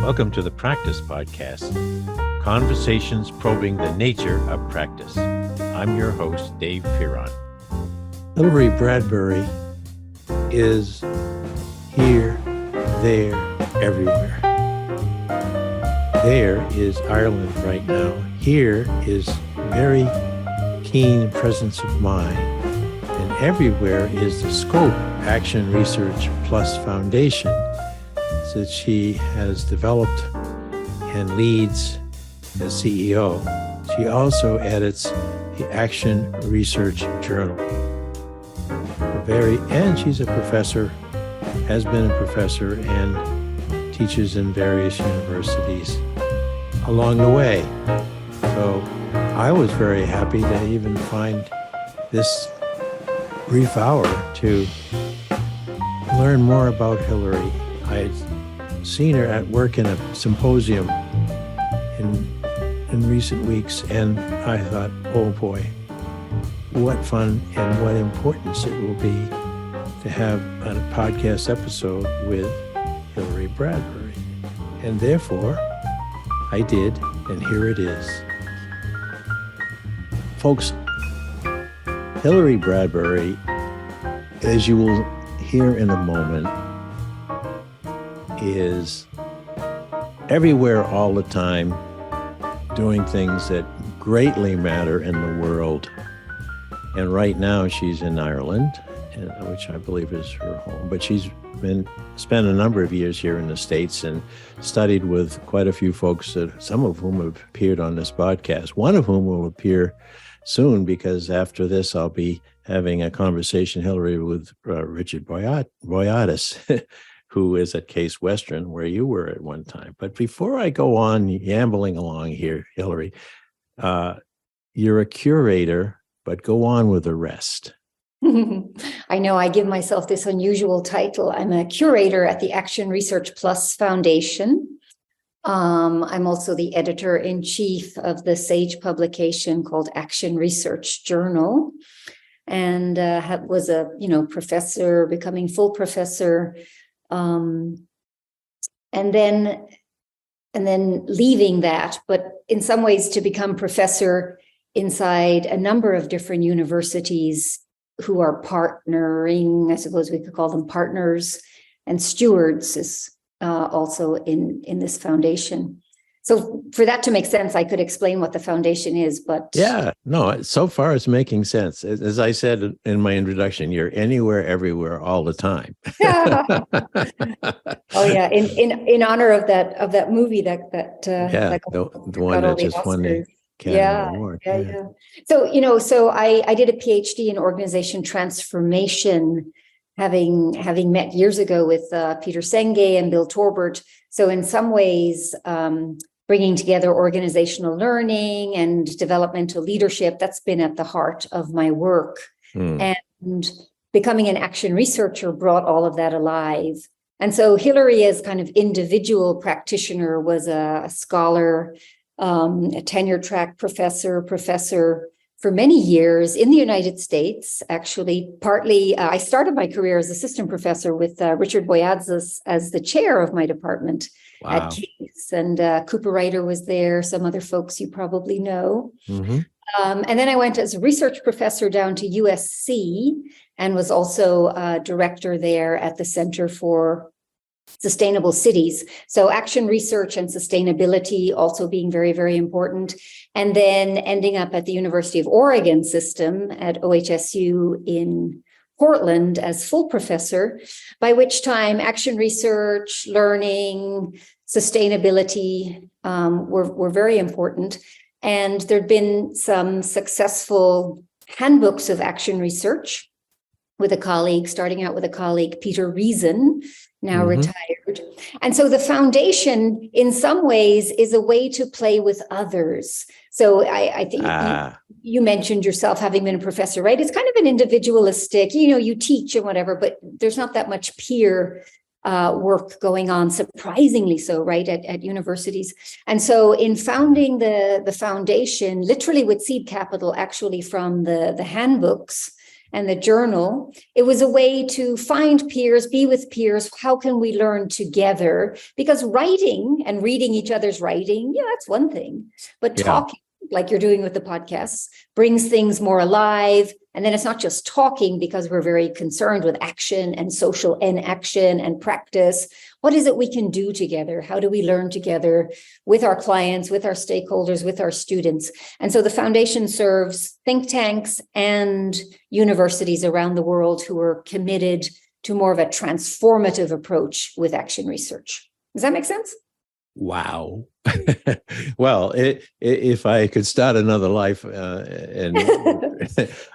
Welcome to the Practice Podcast, conversations probing the nature of practice. I'm your host, Dave Fearon. Hilary Bradbury is here, there, everywhere. There is Ireland right now. Here is very keen presence of mind. And everywhere is the Scope Action Research Plus Foundation that she has developed and leads as CEO. She also edits the Action Research Journal. And she's a professor, has been a professor, and teaches in various universities along the way. So I was very happy to even find this brief hour to learn more about Hilary. I had seen her at work in a symposium in recent weeks, and I thought, oh boy, what fun and what importance it will be to have a podcast episode with Hilary Bradbury. And therefore, I did, and here it is. Folks, Hilary Bradbury, as you will hear in a moment, is everywhere all the time, doing things that greatly matter in the world. And right now she's in Ireland, which I believe is her home, but she's spent a number of years here in the States and studied with quite a few folks, some of whom have appeared on this podcast, one of whom will appear soon, because after this I'll be having a conversation, Hilary, with Richard Boyatis, who is at Case Western, where you were at one time. But before I go on yambling along here, Hilary, you're a curator, but go on with the rest. I know I give myself this unusual title. I'm a curator at the Action Research Plus Foundation. I'm also the editor-in-chief of the SAGE publication called Action Research Journal, and was a professor, becoming full professor, and then leaving that, but in some ways to become professor inside a number of different universities who are partnering. I suppose we could call them partners, and stewards is also in this foundation. So for that to make sense, I could explain what the foundation is, but... Yeah, no, so far it's making sense. As I said in my introduction, you're anywhere, everywhere, all the time. Oh yeah, in honor of that movie the one that just won the Academy Award. Yeah. So I did a PhD in organization transformation, having met years ago with Peter Senge and Bill Torbert. So in some ways, bringing together organizational learning and developmental leadership, that's been at the heart of my work. And becoming an action researcher brought all of that alive. And so Hilary, as kind of individual practitioner, was a scholar, a tenure-track professor for many years in the United States. Actually, partly, I started my career as assistant professor with Richard Boyatis as the chair of my department at Case. And Cooper Ryder was there, some other folks you probably know. Mm-hmm. And then I went as a research professor down to USC and was also director there at the Center for Sustainable Cities. So action research and sustainability also being very, very important. And then ending up at the University of Oregon system at OHSU in Portland as full professor, by which time action research, learning, sustainability were very important. And there'd been some successful handbooks of action research with a colleague, starting out with a colleague, Peter Reason, now retired. And so the foundation, in some ways, is a way to play with others. So I think you mentioned yourself having been a professor, right? It's kind of an individualistic, you teach and whatever, but there's not that much peer work going on, surprisingly so, right, at universities. And so in founding the foundation, literally with seed capital, actually from the handbooks and the journal, it was a way to find peers, be with peers. How can we learn together? Because writing and reading each other's writing, yeah, that's one thing. But talking, like you're doing with the podcasts, brings things more alive. And then it's not just talking, because we're very concerned with action and social inaction and practice. What is it we can do together? How do we learn together with our clients, with our stakeholders, with our students? And so the foundation serves think tanks and universities around the world who are committed to more of a transformative approach with action research. Does that make sense? Wow. Well, if I could start another life, and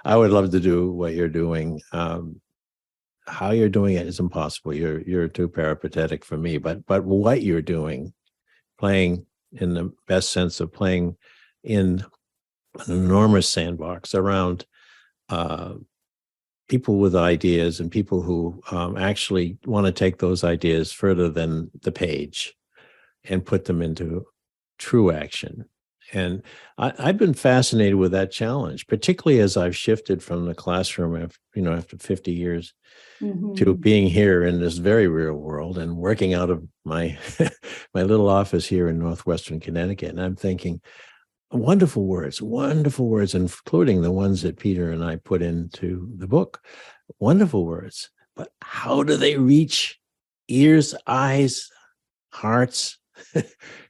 I would love to do what you're doing. How you're doing it is impossible. You're too peripatetic for me. But what you're doing, playing in the best sense of playing in an enormous sandbox around people with ideas and people who actually want to take those ideas further than the page and put them into true action. And I've been fascinated with that challenge, particularly as I've shifted from the classroom, after 50 years to being here in this very real world and working out of my my little office here in Northwestern Connecticut. And I'm thinking, wonderful words, including the ones that Peter and I put into the book. Wonderful words. But how do they reach ears, eyes, hearts,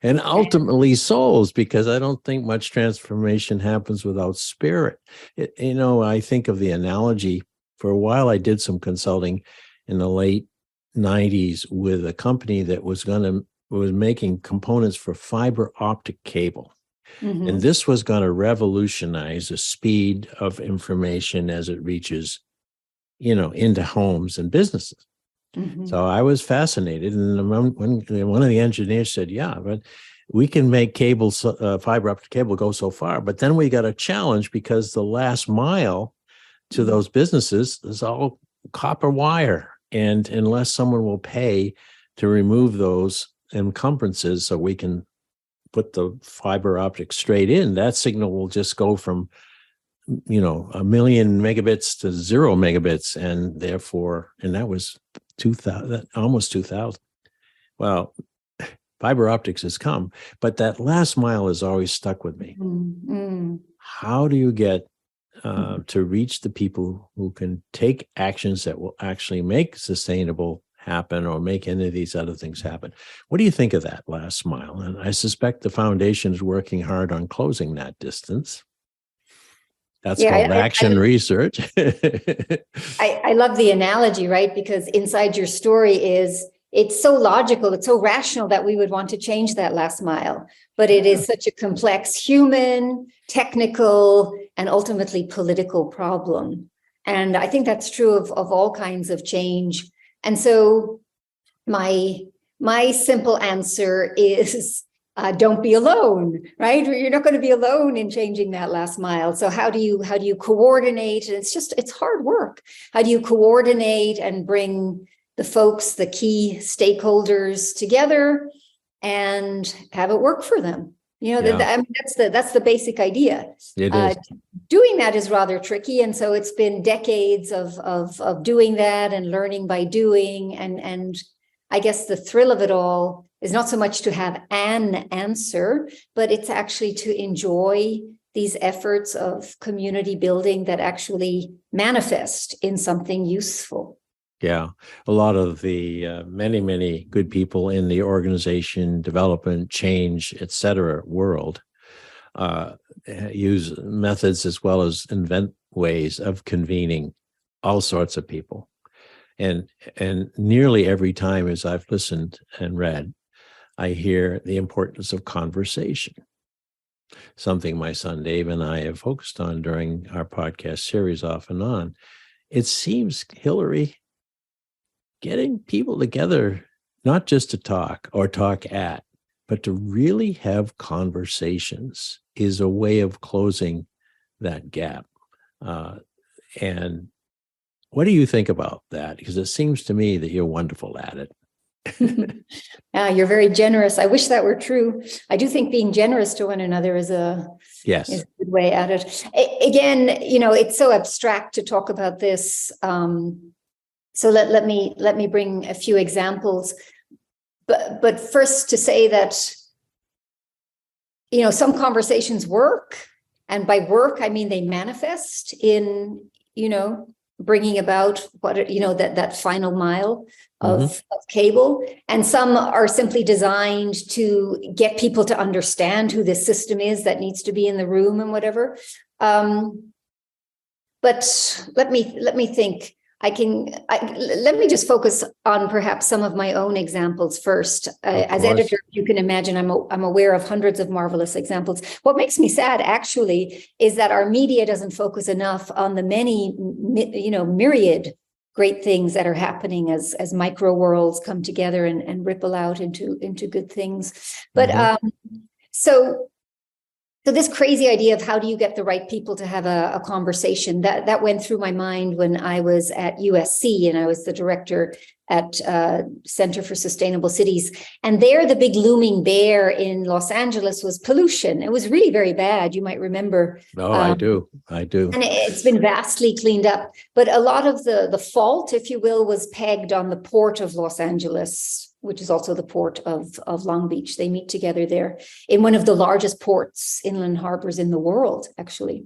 and ultimately souls? Because I don't think much transformation happens without spirit. I think of the analogy. For a while, I did some consulting in the late 90s with a company that was making components for fiber optic cable. And this was going to revolutionize the speed of information as it reaches, into homes and businesses. So I was fascinated, and one of the engineers said, "Yeah, but we can make fiber optic cable go so far, but then we got a challenge because the last mile to those businesses is all copper wire, and unless someone will pay to remove those encumbrances, so we can put the fiber optic straight in, that signal will just go from 1 million megabits to 0 megabits, and that was 2000, almost 2000. Well, fiber optics has come, but that last mile has always stuck with me. How do you get to reach the people who can take actions that will actually make sustainable happen or make any of these other things happen? What do you think of that last mile? And I suspect the foundation is working hard on closing that distance. That's called action research. I love the analogy, right? Because inside your story it's so logical, it's so rational that we would want to change that last mile. But it is such a complex human, technical, and ultimately political problem. And I think that's true of all kinds of change. And so my simple answer is, don't be alone, right? You're not going to be alone in changing that last mile. So how do you coordinate? And it's hard work. How do you coordinate and bring the folks, the key stakeholders together and have it work for them? That's the basic idea. It is. Doing that is rather tricky. And so it's been decades of doing that and learning by doing. And I guess the thrill of it all is not so much to have an answer, but it's actually to enjoy these efforts of community building that actually manifest in something useful. Yeah, a lot of the many, many good people in the organization, development, change, etc. world use methods as well as invent ways of convening all sorts of people. And nearly every time as I've listened and read, I hear the importance of conversation, something my son Dave and I have focused on during our podcast series off and on. It seems, Hilary, getting people together, not just to talk or talk at, but to really have conversations is a way of closing that gap. And what do you think about that? Because it seems to me that you're wonderful at it. You're very generous. I wish that were true. I do think being generous to one another is a Yes. is a good way at it. Again, it's so abstract to talk about this. So let me bring a few examples. But first to say that, some conversations work. And by work, I mean they manifest in, bringing about that final mile of cable. And some are simply designed to get people to understand who this system is that needs to be in the room and whatever. But let me think. Let me just focus on perhaps some of my own examples first. As editor, you can imagine I'm aware of hundreds of marvelous examples. What makes me sad, actually, is that our media doesn't focus enough on the many, myriad great things that are happening as micro worlds come together and ripple out into good things. But so this crazy idea of how do you get the right people to have a conversation, that went through my mind when I was at USC and I was the director at Center for Sustainable Cities. And there, the big looming bear in Los Angeles was pollution. It was really very bad. You might remember. Oh, I do. And it's been vastly cleaned up. But a lot of the fault, if you will, was pegged on the port of Los Angeles, which is also the port of Long Beach. They meet together there in one of the largest ports, inland harbors in the world, actually.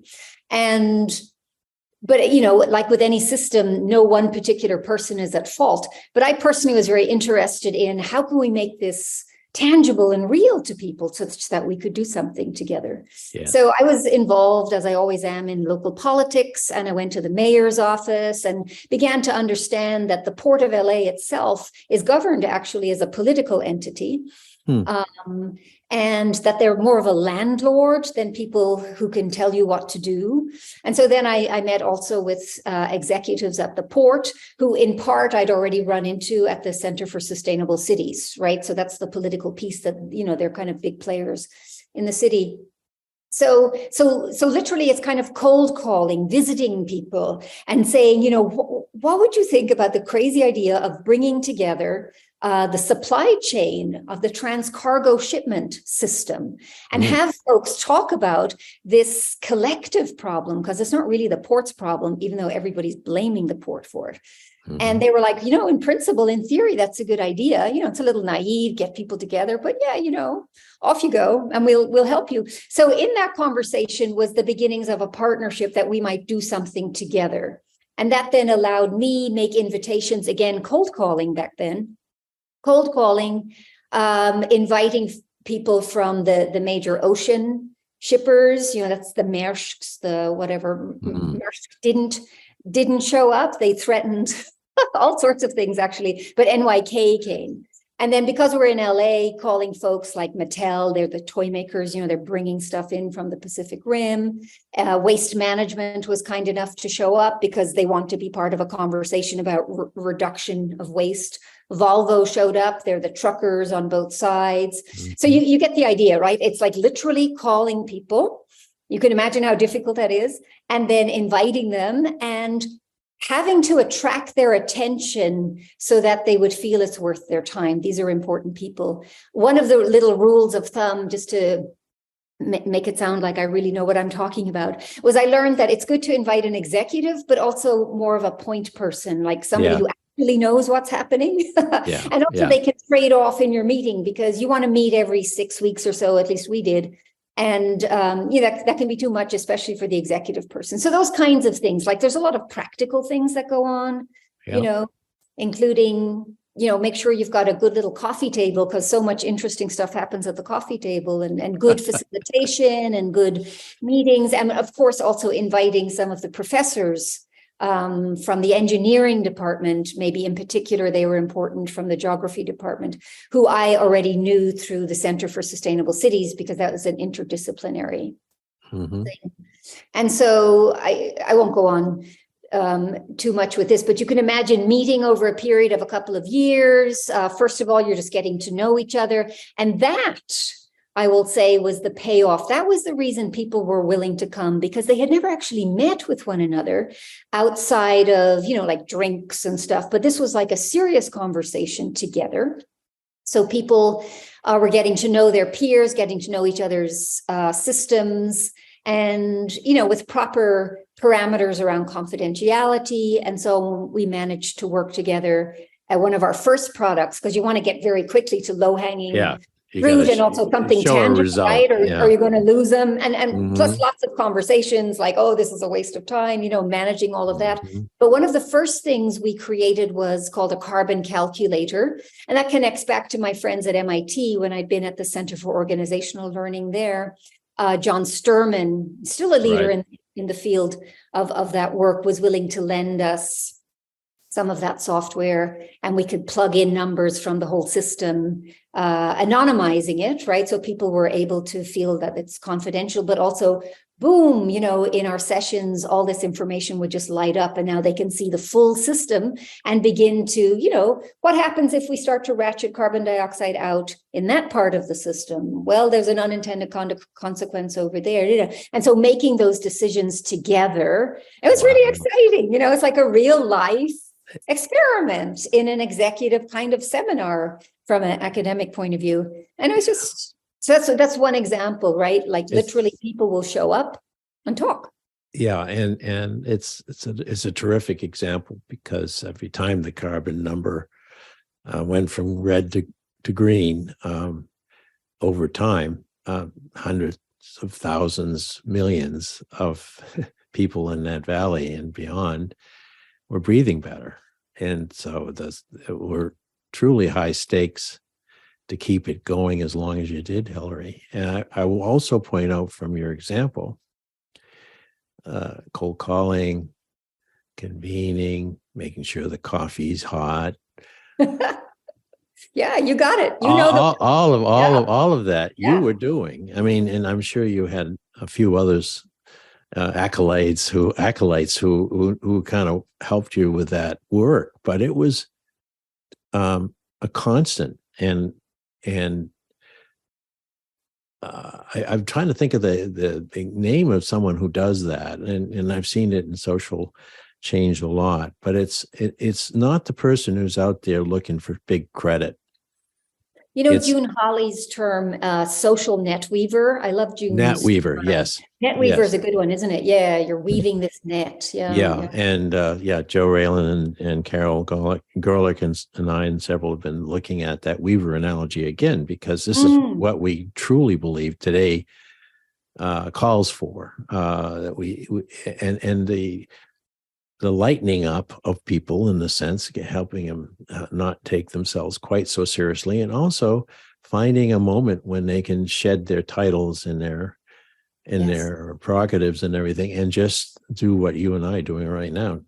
But, like with any system, no one particular person is at fault. But I personally was very interested in how can we make this tangible and real to people such that we could do something together. Yeah. So I was involved, as I always am, in local politics, and I went to the mayor's office and began to understand that the Port of LA itself is governed actually as a political entity. And that they're more of a landlord than people who can tell you what to do. And so then I met also with executives at the port, who in part I'd already run into at the Center for Sustainable Cities, right? So that's the political piece that, they're kind of big players in the city. So literally it's kind of cold calling, visiting people and saying, what would you think about the crazy idea of bringing together the supply chain of the transcargo shipment system and have folks talk about this collective problem, because it's not really the port's problem, even though everybody's blaming the port for it. And they were like, in principle, in theory, that's a good idea. It's a little naive, get people together, but yeah, off you go and we'll help you. So in that conversation was the beginnings of a partnership that we might do something together. And that then allowed me make invitations, again, cold calling back then. Cold calling, inviting people from the major ocean shippers, that's the Maersk's, the whatever. Maersk didn't show up. They threatened all sorts of things, actually, but NYK came. And then because we're in LA, calling folks like Mattel, they're the toy makers, they're bringing stuff in from the Pacific Rim. Waste Management was kind enough to show up because they want to be part of a conversation about reduction of waste. Volvo showed up. They're the truckers on both sides. So you get the idea, right? It's like literally calling people. You can imagine how difficult that is. And then inviting them and having to attract their attention so that they would feel it's worth their time. These are important people. One of the little rules of thumb, just to make it sound like I really know what I'm talking about, was I learned that it's good to invite an executive, but also more of a point person, like somebody who actually knows what's happening. And also they can trade off in your meeting, because you want to meet every 6 weeks or so, at least we did. And that can be too much, especially for the executive person. So those kinds of things, like there's a lot of practical things that go on, including, make sure you've got a good little coffee table, because so much interesting stuff happens at the coffee table, and good facilitation and good meetings. And of course, also inviting some of the professors from the engineering department, maybe in particular, they were important, from the geography department, who I already knew through the Center for Sustainable Cities, because that was an interdisciplinary thing. And so I won't go on too much with this, but you can imagine meeting over a period of a couple of years. First of all, you're just getting to know each other. And that, I will say, was the payoff. That was the reason people were willing to come, because they had never actually met with one another outside of, like drinks and stuff. But this was like a serious conversation together. So people were getting to know their peers, getting to know each other's systems, and, with proper parameters around confidentiality. And so we managed to work together at one of our first products, because you want to get very quickly to low-hanging fruit, and also something tangible, right? Or you're going to lose them. And plus lots of conversations like, oh, this is a waste of time, managing all of that. But one of the first things we created was called a carbon calculator. And that connects back to my friends at MIT when I'd been at the Center for Organizational Learning there. John Sturman, still a leader in the field of that work, was willing to lend us some of that software, and we could plug in numbers from the whole system, anonymizing it, right? So people were able to feel that it's confidential, but also, boom, in our sessions, all this information would just light up, and now they can see the full system and begin to, what happens if we start to ratchet carbon dioxide out in that part of the system? Well, there's an unintended consequence over there, And so making those decisions together, it was really exciting. It's like a real life experiment in an executive kind of seminar from an academic point of view. And it was just, so that's one example, right? Like literally people will show up and talk. Yeah, and it's a terrific example, because every time the carbon number went from red to green, over time, hundreds of thousands, millions of people in that valley and beyond were breathing better. And so were truly high stakes to keep it going as long as you did, Hilary. And I will also point out from your example, cold calling, convening, making sure the coffee's hot. Yeah, you got it. All of that you were doing. I mean, and I'm sure you had a few others, acolytes who kind of helped you with that work, but it was a constant. And I'm trying to think of the name of someone who does that, and I've seen it in social change a lot, but it's not the person who's out there looking for big credit. June Hawley's term, social net weaver. I love June's net weaver. term. Yes, net weaver is a good one, isn't it? Yeah, you're weaving this net. Yeah. And Joe Raylan and Carol Gorlick and I and several have been looking at that weaver analogy again, because this is what we truly believe today calls for. That we and the lightening up of people, in the sense, helping them not take themselves quite so seriously, and also finding a moment when they can shed their titles and their prerogatives and everything, and just do what you and I are doing right now.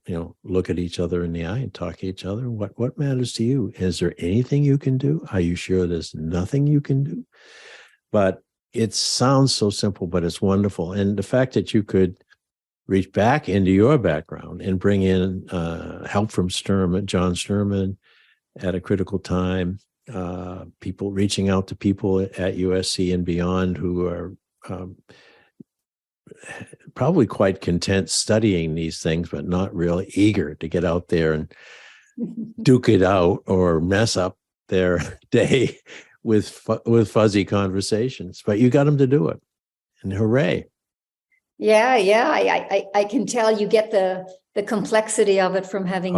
Look at each other in the eye and talk to each other. What matters to you? Is there anything you can do? Are you sure there's nothing you can do? But it sounds so simple, but it's wonderful. And the fact that you could reach back into your background and bring in help from John Sturman at a critical time, people reaching out to people at USC and beyond who are probably quite content studying these things, but not really eager to get out there and duke it out or mess up their day with fuzzy conversations. But you got them to do it, and hooray. Yeah. I can tell you get the complexity of it from having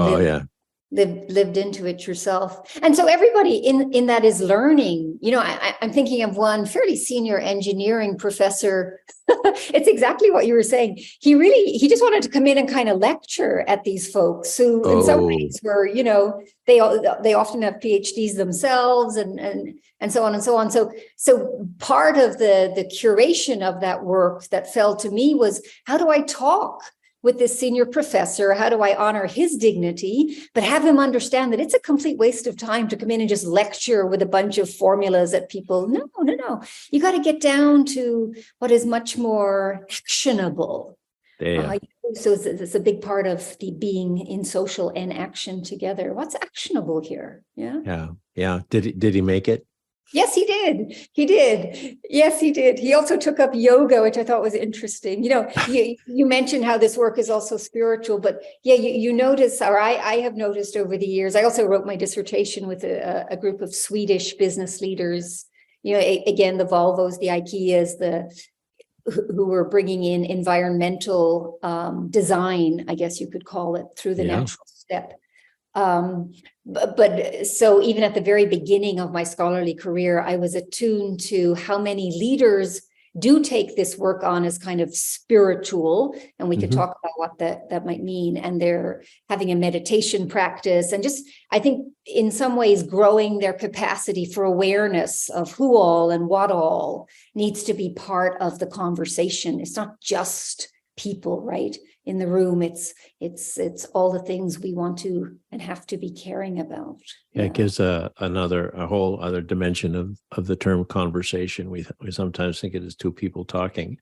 lived into it yourself. And so everybody in that is learning. I'm thinking of one fairly senior engineering professor. It's exactly what you were saying. He just wanted to come in and kind of lecture at these folks who in some ways were, they often have PhDs themselves and so on and so on. So part of the curation of that work that fell to me was, how do I talk with this senior professor? How do I honor his dignity, but have him understand that it's a complete waste of time to come in and just lecture with a bunch of formulas at people? No. You got to get down to what is much more actionable. So it's a big part of the being in social and action together. What's actionable here? Yeah. Did he make it? Yes, he did. He did. Yes, he did. He also took up yoga, which I thought was interesting. You mentioned how this work is also spiritual, but yeah, you notice, or I have noticed over the years. I also wrote my dissertation with a group of Swedish business leaders. Again, the Volvos, the IKEAs, who were bringing in environmental design, I guess you could call it, through the natural step. But so even at the very beginning of my scholarly career, I was attuned to how many leaders do take this work on as kind of spiritual, and we could talk about what that might mean. And they're having a meditation practice, and just, I think, in some ways growing their capacity for awareness of who all and what all needs to be part of the conversation. It's not just people, right, in the room. It's all the things we want to and have to be caring about. Yeah, it gives a whole other dimension of the term conversation. We sometimes think it is two people talking,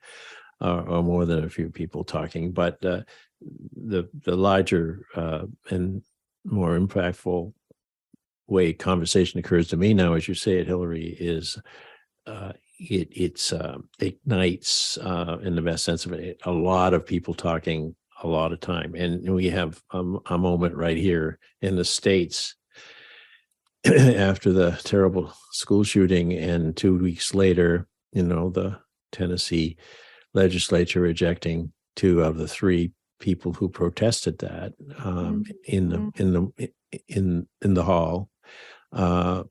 or more than a few people talking, but the larger and more impactful way conversation occurs to me now, as you say it, Hilary, is it ignites, in the best sense of it, a lot of people talking a lot of time. And we have a moment right here in the States after the terrible school shooting, and 2 weeks later, the Tennessee legislature rejecting 2 of the 3 people who protested that in the hall. But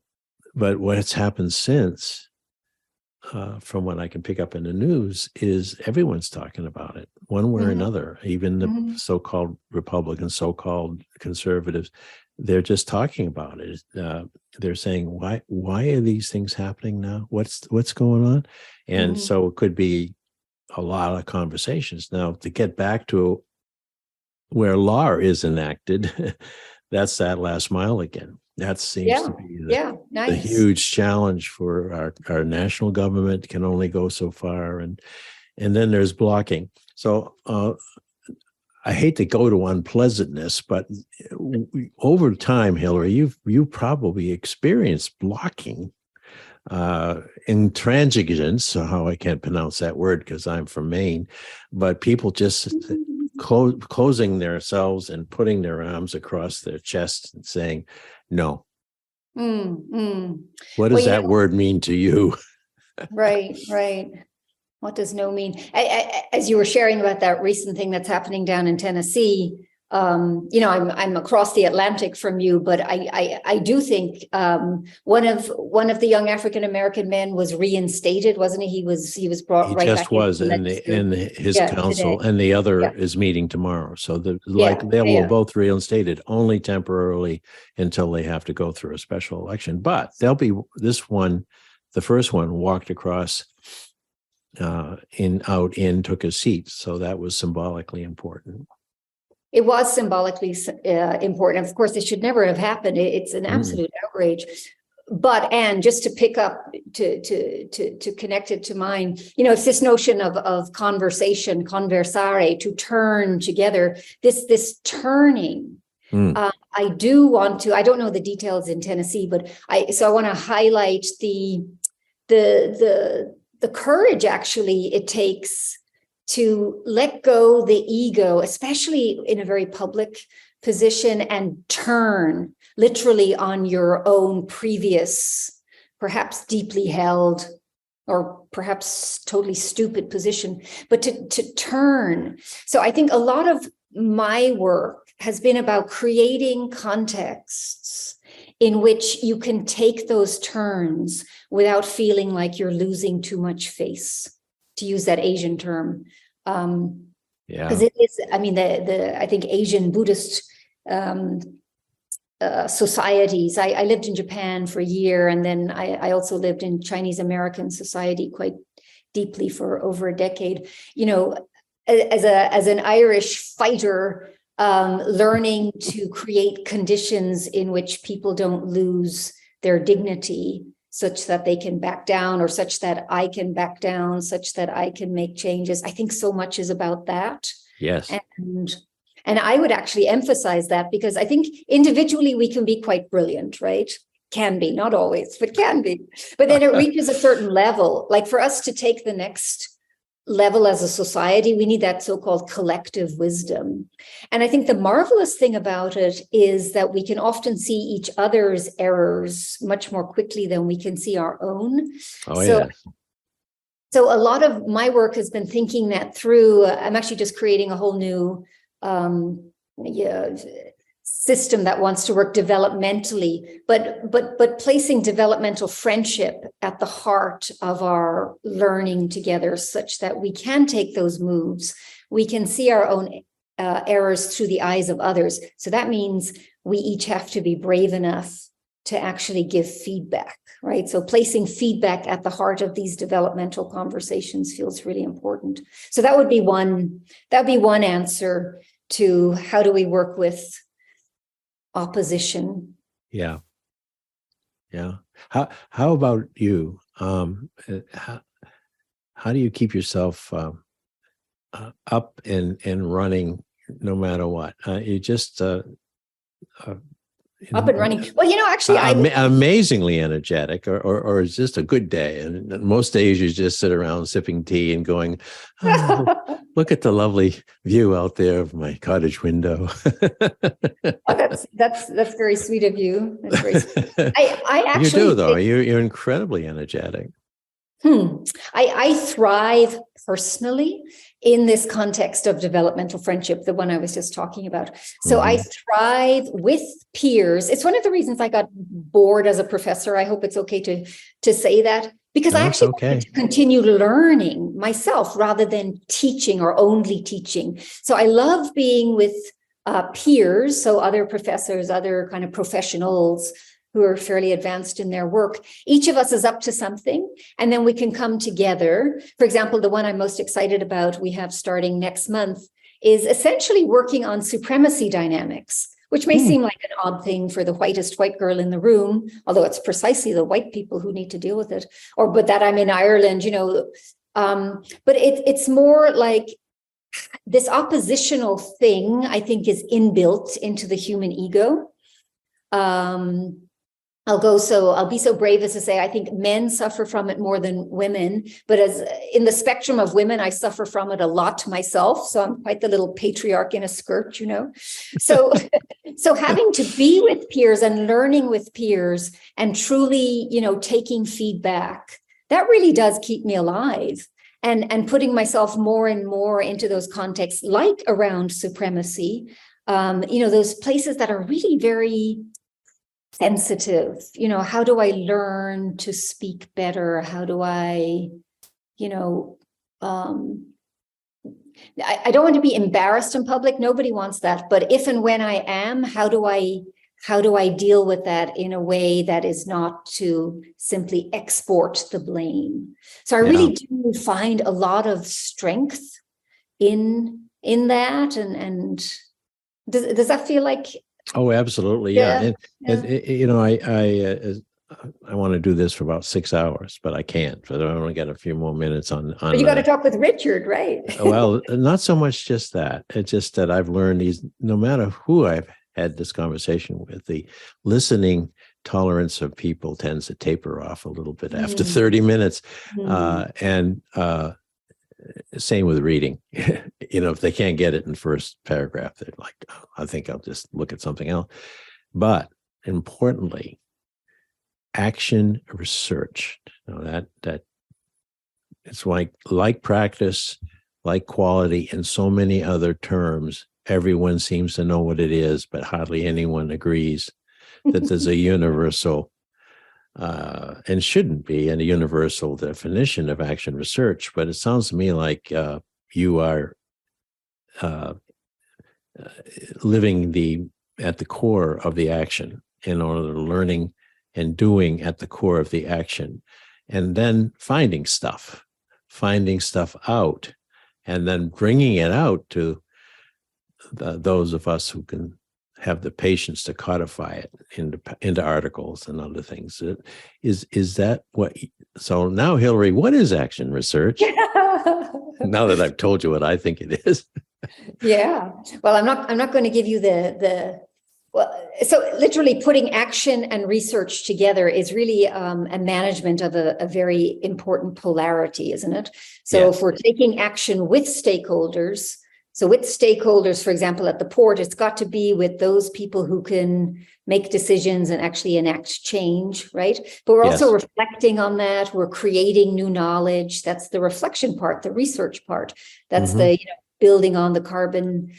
what's happened since, from what I can pick up in the news, is everyone's talking about it one way or another. Even the so-called Republicans, so-called conservatives, they're just talking about it. They're saying, why are these things happening now? What's going on? And so it could be a lot of conversations. Now, to get back to where law is enacted, that's that last mile again. That seems to be the huge challenge for our national government. Can only go so far, and then there's blocking. So I hate to go to unpleasantness, but over time, Hilary, you probably experienced blocking, intransigence, how I can't pronounce that word because I'm from Maine, but people just closing themselves and putting their arms across their chest and saying, no. What does that word mean to you? Right. What does no mean? As you were sharing about that recent thing that's happening down in Tennessee, I'm across the Atlantic from you, but I do think one of the young African American men was reinstated, wasn't he? He was brought right back. He just was, and his counsel, today. And the other is meeting tomorrow. So they were both reinstated, only temporarily until they have to go through a special election. But they'll be the first one walked across. Took his seat. So that was symbolically important. It was symbolically important. Of course, it should never have happened. It's an absolute outrage. But, and just to pick up, to connect it to mine, it's this notion of conversation, conversare, to turn together, this turning. I do want to, I don't know the details in Tennessee, but I want to highlight the courage actually it takes to let go the ego, especially in a very public position, and turn literally on your own previous, perhaps deeply held or perhaps totally stupid position, but to turn. So I think a lot of my work has been about creating contexts in which you can take those turns without feeling like you're losing too much face, to use that Asian term. Because it is, I think Asian Buddhist societies, I lived in Japan for a year, and then I also lived in Chinese American society quite deeply for over a decade. As an Irish fighter, learning to create conditions in which people don't lose their dignity, such that they can back down, or such that I can back down, such that I can make changes. I think so much is about that. Yes. And I would actually emphasize that, because I think individually we can be quite brilliant, right? can be, not always, but can be. But then it reaches a certain level. Like for us to take the next level as a society, we need that so-called collective wisdom. And I think the marvelous thing about it is that we can often see each other's errors much more quickly than we can see our own. So a lot of my work has been thinking that through. I'm actually just creating a whole new system that wants to work developmentally, but placing developmental friendship at the heart of our learning together, such that we can take those moves. We can see our own errors through the eyes of others. So that means we each have to be brave enough to actually give feedback, right? So placing feedback at the heart of these developmental conversations feels really important. So that would be one answer to how do we work with opposition. Yeah. How about you? How do you keep yourself up and running no matter what? You just up and running. Well, actually, amazingly energetic, or it's just a good day. And most days you just sit around sipping tea and going, oh, look at the lovely view out there of my cottage window. That's very sweet of you. That's very sweet. I actually, you do though. You're incredibly energetic. I thrive personally in this context of developmental friendship, the one I was just talking about. So I thrive with peers. It's one of the reasons I got bored as a professor. I hope it's okay to say that, because I actually wanted to continue learning myself rather than teaching or only teaching. So I love being with peers, so other professors, other kind of professionals who are fairly advanced in their work. Each of us is up to something, and then we can come together. For example, the one I'm most excited about, we have starting next month, is essentially working on supremacy dynamics, which may seem like an odd thing for the whitest white girl in the room, although it's precisely the white people who need to deal with it. But that I'm in Ireland, but it's more like this oppositional thing, I think, is inbuilt into the human ego. I'll be so brave as to say I think men suffer from it more than women, but as in the spectrum of women, I suffer from it a lot myself. So I'm quite the little patriarch in a skirt, So having to be with peers and learning with peers and truly, taking feedback, that really does keep me alive. And putting myself more and more into those contexts, like around supremacy, those places that are really very sensitive. How do I learn to speak better? How do I, I don't want to be embarrassed in public. Nobody wants that. But if and when I am, how do I deal with that in a way that is not to simply export the blame? So I really do find a lot of strength in that. And does that feel like? Oh, absolutely. Yeah. I want to do this for about 6 hours, but I can't. But I only got a few more minutes on. But you got to talk with Richard, right? Well, not so much just that. It's just that I've learned no matter who I've had this conversation with, the listening tolerance of people tends to taper off a little bit after 30 minutes. Same with reading. If they can't get it in the first paragraph, they're like, oh, I think I'll just look at something else. But importantly, action research. That it's like practice, like quality, and so many other terms. Everyone seems to know what it is, but hardly anyone agrees that there's a universal and shouldn't be a universal definition of action research. But it sounds to me like you are living at the core of the action, in order to learning and doing at the core of the action, and then finding stuff out, and then bringing it out to those of us who can have the patience to codify it into articles and other things. Is that what? So now, Hilary, what is action research? Now that I've told you what I think it is. Yeah. Well, I'm not going to give you the Well, so literally putting action and research together is really a management of a very important polarity, isn't it? So if we're taking action with stakeholders, for example, at the port, it's got to be with those people who can make decisions and actually enact change, right? But we're also reflecting on that. We're creating new knowledge. That's the reflection part, the research part. That's the building on the carbon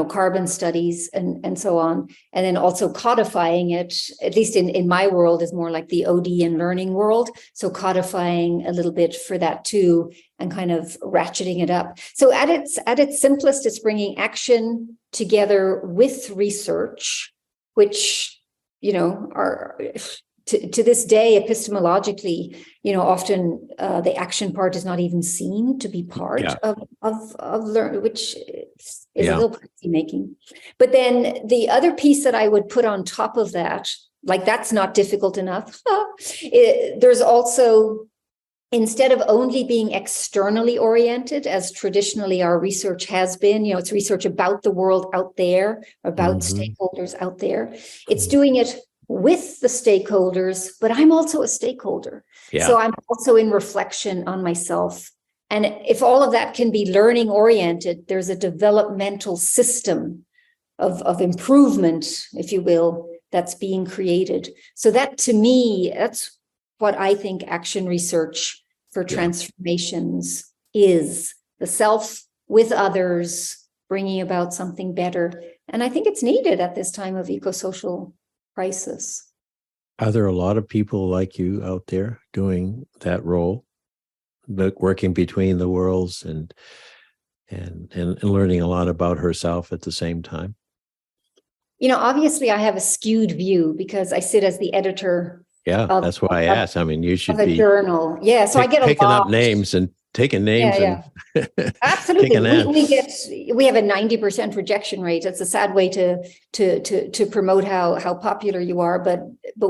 carbon studies and so on. And then also codifying it, at least in my world, is more like the OD and learning world. So codifying a little bit for that too, and kind of ratcheting it up. So at its simplest, it's bringing action together with research, which, are to this day, epistemologically, often the action part is not even seen to be part of learn, which is a little crazy making. But then the other piece that I would put on top of that, like that's not difficult enough. There's also, instead of only being externally oriented, as traditionally our research has been, it's research about the world out there, about stakeholders out there. It's doing it with the stakeholders, but I'm also a stakeholder. So I'm also in reflection on myself. And if all of that can be learning oriented, there's a developmental system of improvement, if you will, that's being created. So that, to me, that's what I think action research for transformations is: the self with others, bringing about something better. And I think it's needed at this time of eco-social crisis. Are there a lot of people like you out there doing that role, but working between the worlds and learning a lot about herself at the same time? Obviously I have a skewed view because I sit as the editor. That's why I asked. I mean, you should be journal. So I get picking up names and taking names and absolutely. We have a 90% rejection rate. It's a sad way to promote how popular you are, but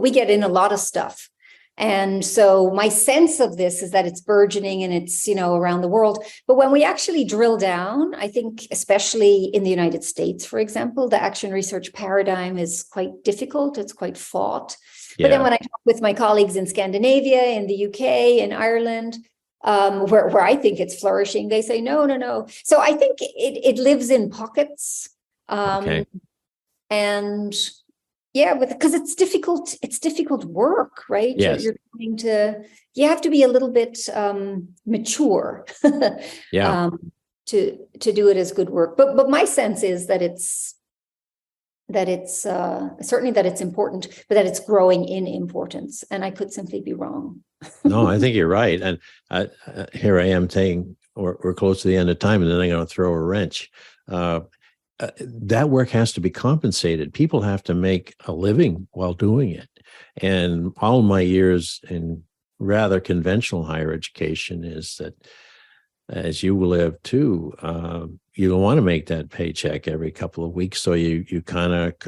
we get in a lot of stuff. And so my sense of this is that it's burgeoning and it's, around the world. But when we actually drill down, I think, especially in the United States, for example, the action research paradigm is quite difficult. It's quite fraught. But then when I talk with my colleagues in Scandinavia, in the UK, in Ireland, where I think it's flourishing, they say, no. So I think it lives in pockets. And because it's difficult work, right? Yes. You have to be a little bit mature to do it as good work. But my sense is that it's certainly that it's important, but that it's growing in importance. And I could simply be wrong. No, I think you're right. And here I am saying we're close to the end of time, and then I'm going to throw a wrench. That work has to be compensated. People have to make a living while doing it. And all my years in rather conventional higher education is that, as you will live too, you don't want to make that paycheck every couple of weeks. So you kind of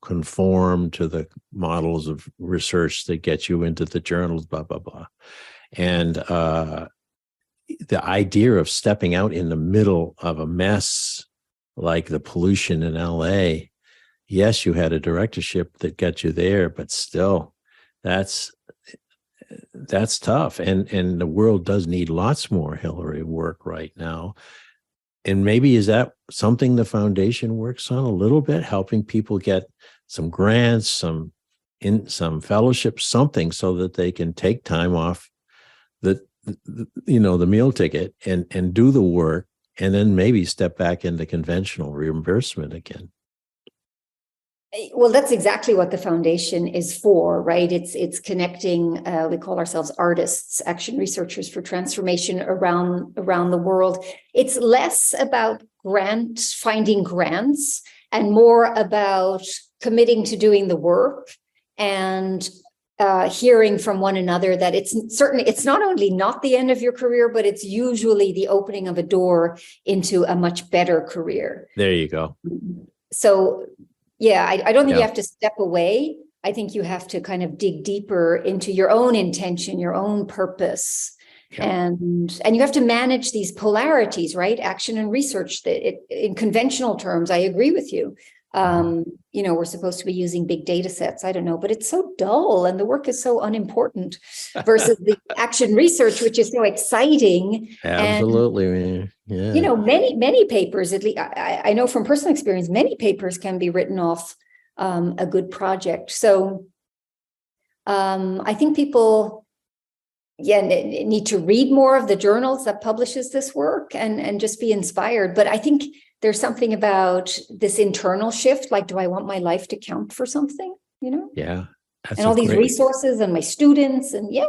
conform to the models of research that get you into the journals, blah, blah, blah. And the idea of stepping out in the middle of a mess like the pollution in LA, yes, you had a directorship that got you there, but still, that's tough. And the world does need lots more Hilary work right now. And maybe is that something the foundation works on a little bit, helping people get some grants, some fellowships, something so that they can take time off the meal ticket and do the work, and then maybe step back into conventional reimbursement again. Well, that's exactly what the foundation is for, right? It's connecting, we call ourselves artists, action researchers for transformation around the world. It's less about finding grants and more about committing to doing the work and hearing from one another that it's not only not the end of your career, but it's usually the opening of a door into a much better career. There you go. So I don't think you have to step away. I think you have to kind of dig deeper into your own intention, your own purpose. And you have to manage these polarities, right? Action and research. In conventional terms, I agree with you. We're supposed to be using big data sets. I don't know, but it's so dull and the work is so unimportant versus the action research, which is so exciting. Absolutely. Yeah. Many papers, at least I know from personal experience, many papers can be written off a good project. So I think people need to read more of the journals that publishes this work and just be inspired. But I think there's something about this internal shift, like, do I want my life to count for something, Yeah. And all these resources and my students, and it's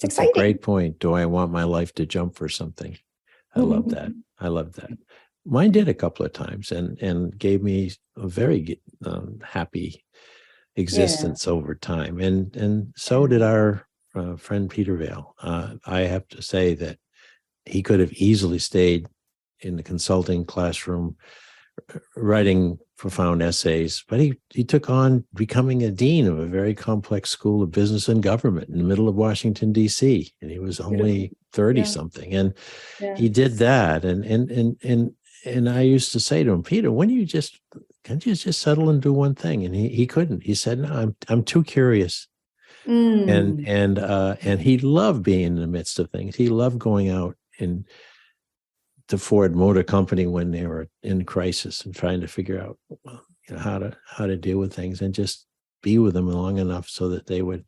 exciting. That's a great point. Do I want my life to jump for something? I love that. I love that. Mine did a couple of times and gave me a very happy existence over time. And so did our friend Peter Vale. I have to say that he could have easily stayed in the consulting classroom writing profound essays, but he took on becoming a dean of a very complex school of business and government in the middle of Washington, D.C. And he was only 30 something. And he did that. And I used to say to him, Peter, can't you just settle and do one thing? And he couldn't. He said, no, I'm too curious. And he loved being in the midst of things. He loved going out in the Ford Motor Company when they were in crisis and trying to figure out how to deal with things and just be with them long enough so that they would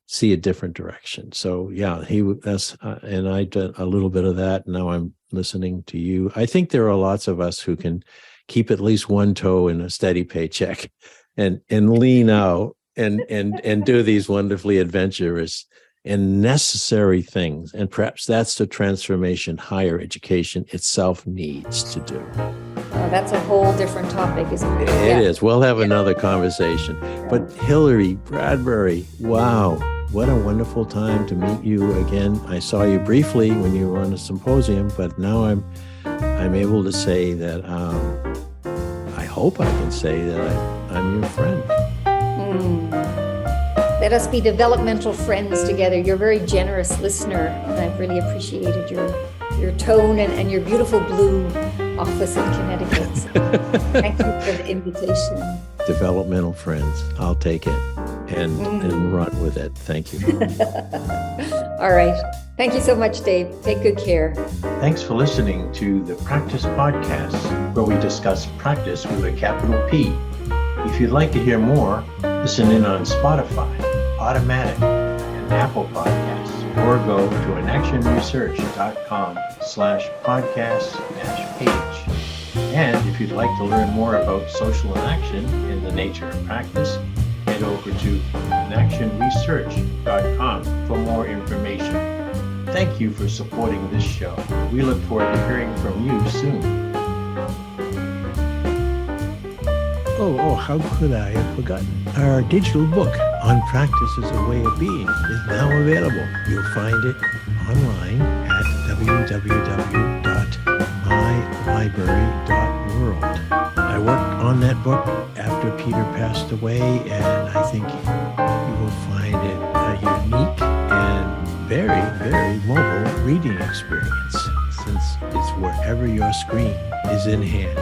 see a different direction. So and I did a little bit of that. Now I'm listening to you. I think there are lots of us who can keep at least one toe in a steady paycheck and lean out and do these wonderfully adventurous and necessary things. And perhaps that's the transformation higher education itself needs to do. That's a whole different topic, isn't it? It is. We'll have another conversation. But Hilary Bradbury, wow, what a wonderful time to meet you again. I saw you briefly when you were on a symposium, but now I'm able to say that I hope I can say that I'm your friend. Let us be developmental friends together. You're a very generous listener, and I've really appreciated your tone and your beautiful blue office in Connecticut. So thank you for the invitation. Developmental friends. I'll take it and run with it. Thank you. All right. Thank you so much, Dave. Take good care. Thanks for listening to the Practice Podcast, where we discuss practice with a capital P. If you'd like to hear more, listen in on Spotify, Automatic, and Apple Podcasts, or go to inactionresearch.com/podcast-page. And if you'd like to learn more about social inaction and the nature of practice, head over to inactionresearch.com for more information. Thank you for supporting this show. We look forward to hearing from you soon. Oh, how could I have forgotten? Our digital book on practice as a way of being is now available. You'll find it online at www.mylibrary.world. I worked on that book after Peter passed away, and I think you will find it a unique and very, very mobile reading experience, since it's wherever your screen is in hand.